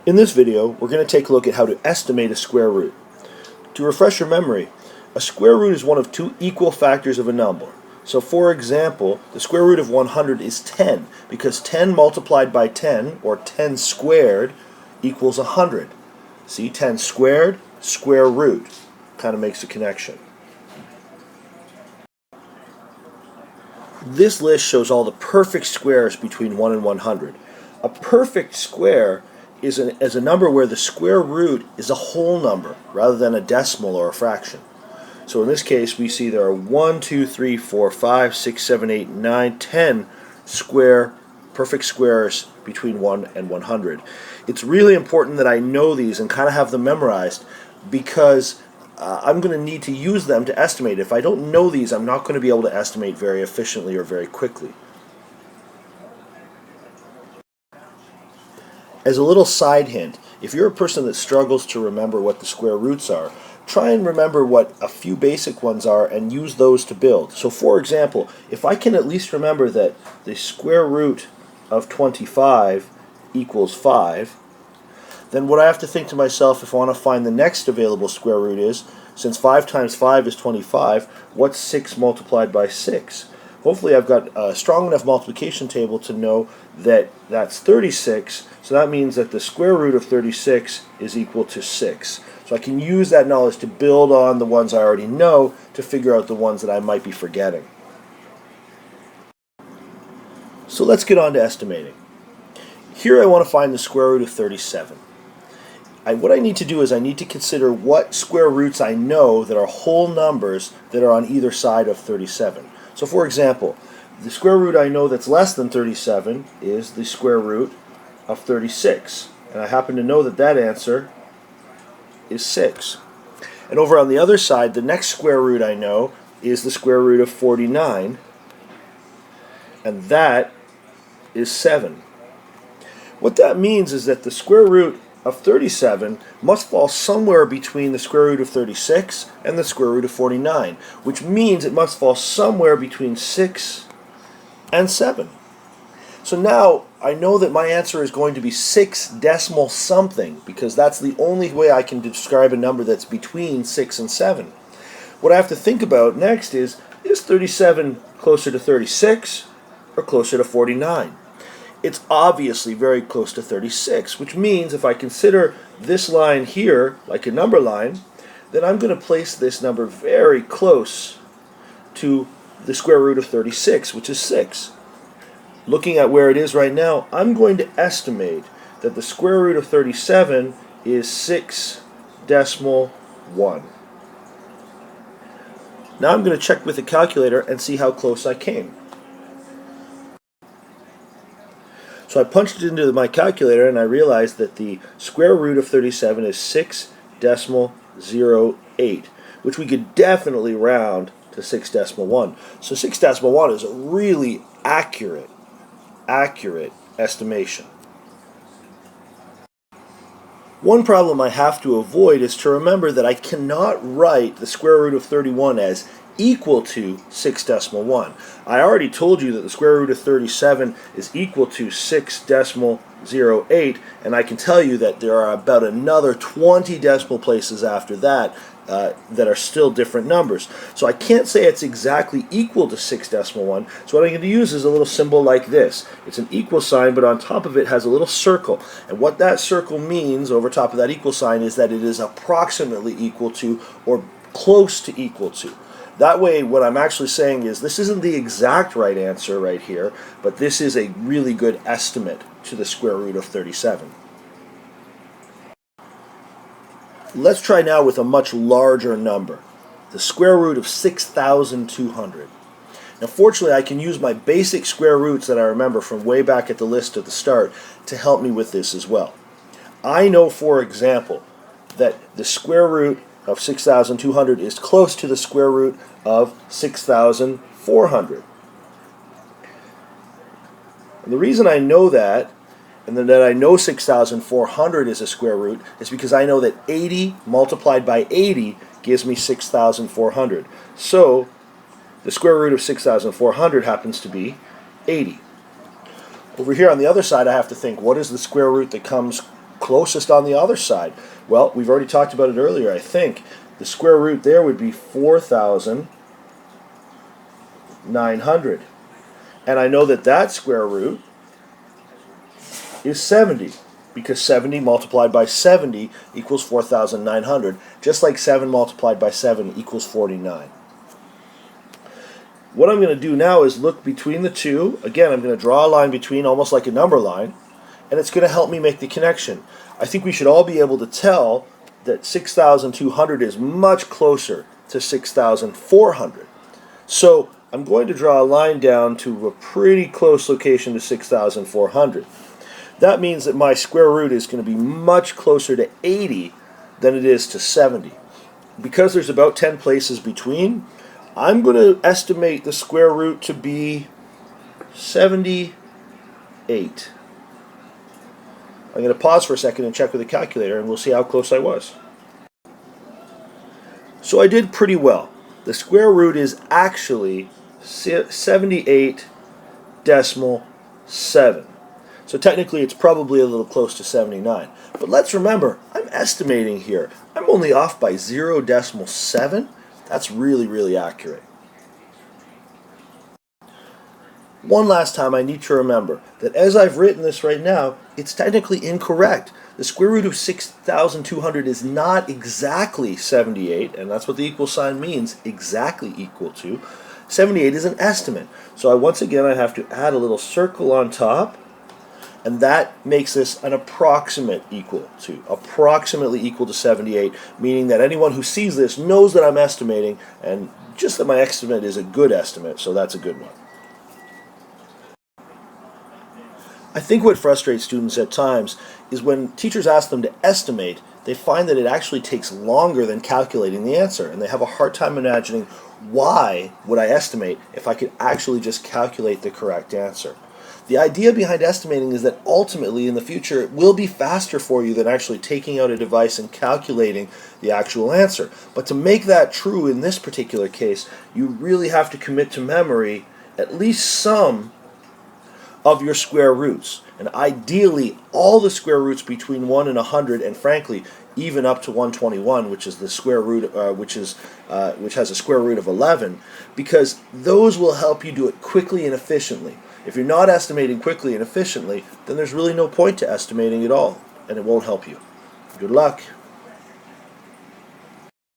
In this video, we're going to take a look at how to estimate a square root. To refresh your memory, a square root is one of two equal factors of a number. So for example, the square root of 100 is 10, because 10 multiplied by 10, or 10 squared, equals 100. See, 10 squared, square root. Kind of makes a connection. This list shows all the perfect squares between 1 and 100. A perfect square is a number where the square root is a whole number rather than a decimal or a fraction. So in this case, we see there are 1, 2, 3, 4, 5, 6, 7, 8, 9, 10 perfect squares between 1 and 100. It's really important that I know these and kind of have them memorized, because I'm going to need to use them to estimate. If I don't know these, I'm not going to be able to estimate very efficiently or very quickly. As a little side hint, if you're a person that struggles to remember what the square roots are, try and remember what a few basic ones are and use those to build. So for example, if I can at least remember that the square root of 25 equals 5, then what I have to think to myself if I want to find the next available square root is, since 5 times 5 is 25, what's 6 multiplied by 6? Hopefully I've got a strong enough multiplication table to know that that's 36, so that means that the square root of 36 is equal to 6. So I can use that knowledge to build on the ones I already know to figure out the ones that I might be forgetting. So let's get on to estimating. Here I want to find the square root of 37. What I need to do is I need to consider what square roots I know that are whole numbers that are on either side of 37. So for example, the square root I know that's less than 37 is the square root of 36. And I happen to know that that answer is 6. And over on the other side, the next square root I know is the square root of 49. And that is 7. What that means is that the square root of 37 must fall somewhere between the square root of 36 and the square root of 49, which means it must fall somewhere between 6 and 7. So now I know that my answer is going to be 6 decimal something, because that's the only way I can describe a number that's between 6 and 7. What I have to think about next is 37 closer to 36 or closer to 49? It's obviously very close to 36, which means if I consider this line here like a number line, then I'm going to place this number very close to the square root of 36, which is 6. Looking at where it is right now, I'm going to estimate that the square root of 37 is 6 decimal 1. Now I'm going to check with the calculator and see how close I came. So I punched it into my calculator and I realized that the square root of 37 is 6 decimal 08, which we could definitely round to 6 decimal 1. So 6 decimal 1 is a really accurate estimation. One problem I have to avoid is to remember that I cannot write the square root of 31 as equal to 6 decimal 1. I already told you that the square root of 37 is equal to 6 decimal 08, and I can tell you that there are about another 20 decimal places after that that are still different numbers. So I can't say it's exactly equal to 6 decimal 1, so what I'm going to use is a little symbol like this. It's an equal sign, but on top of it has a little circle. And what that circle means over top of that equal sign is that it is approximately equal to or close to equal to. That way, what I'm actually saying is this isn't the exact right answer right here, but this is a really good estimate to the square root of 37. Let's try now with a much larger number, the square root of 6,200. Now fortunately I can use my basic square roots that I remember from way back at the list at the start to help me with this as well. I know, for example, that the square root of 6,200 is close to the square root of 6,400. And the reason I know that, and that I know 6,400 is a square root, is because I know that 80 multiplied by 80 gives me 6,400. So the square root of 6,400 happens to be 80. Over here on the other side I have to think, what is the square root that comes closest on the other side? Well, we've already talked about it earlier, I think. The square root there would be 4,900. And I know that that square root is 70, because 70 multiplied by 70 equals 4,900, just like 7 multiplied by 7 equals 49. What I'm going to do now is look between the two. Again, I'm going to draw a line between, almost like a number line, and it's going to help me make the connection. I think we should all be able to tell that 6,200 is much closer to 6,400. So I'm going to draw a line down to a pretty close location to 6,400. That means that my square root is going to be much closer to 80 than it is to 70. Because there's about 10 places between, I'm going to estimate the square root to be 78. I'm going to pause for a second and check with the calculator, and we'll see how close I was. So I did pretty well. The square root is actually 78.7. So technically it's probably a little close to 79. But let's remember, I'm estimating here. I'm only off by 0.7. That's really, really accurate. One last time, I need to remember that as I've written this right now, it's technically incorrect. The square root of 6,200 is not exactly 78, and that's what the equal sign means, exactly equal to. 78 is an estimate. So once again, I have to add a little circle on top, and that makes this an approximately equal to 78, meaning that anyone who sees this knows that I'm estimating, and just that my estimate is a good estimate, so that's a good one. I think what frustrates students at times is when teachers ask them to estimate, they find that it actually takes longer than calculating the answer, and they have a hard time imagining why would I estimate if I could actually just calculate the correct answer. The idea behind estimating is that ultimately in the future it will be faster for you than actually taking out a device and calculating the actual answer. But to make that true in this particular case, you really have to commit to memory at least some of your square roots, and ideally all the square roots between 1 and 100, and frankly even up to 121, which is the square root, which has a square root of 11, because those will help you do it quickly and efficiently. If you're not estimating quickly and efficiently, then there's really no point to estimating at all, and it won't help you. Good luck.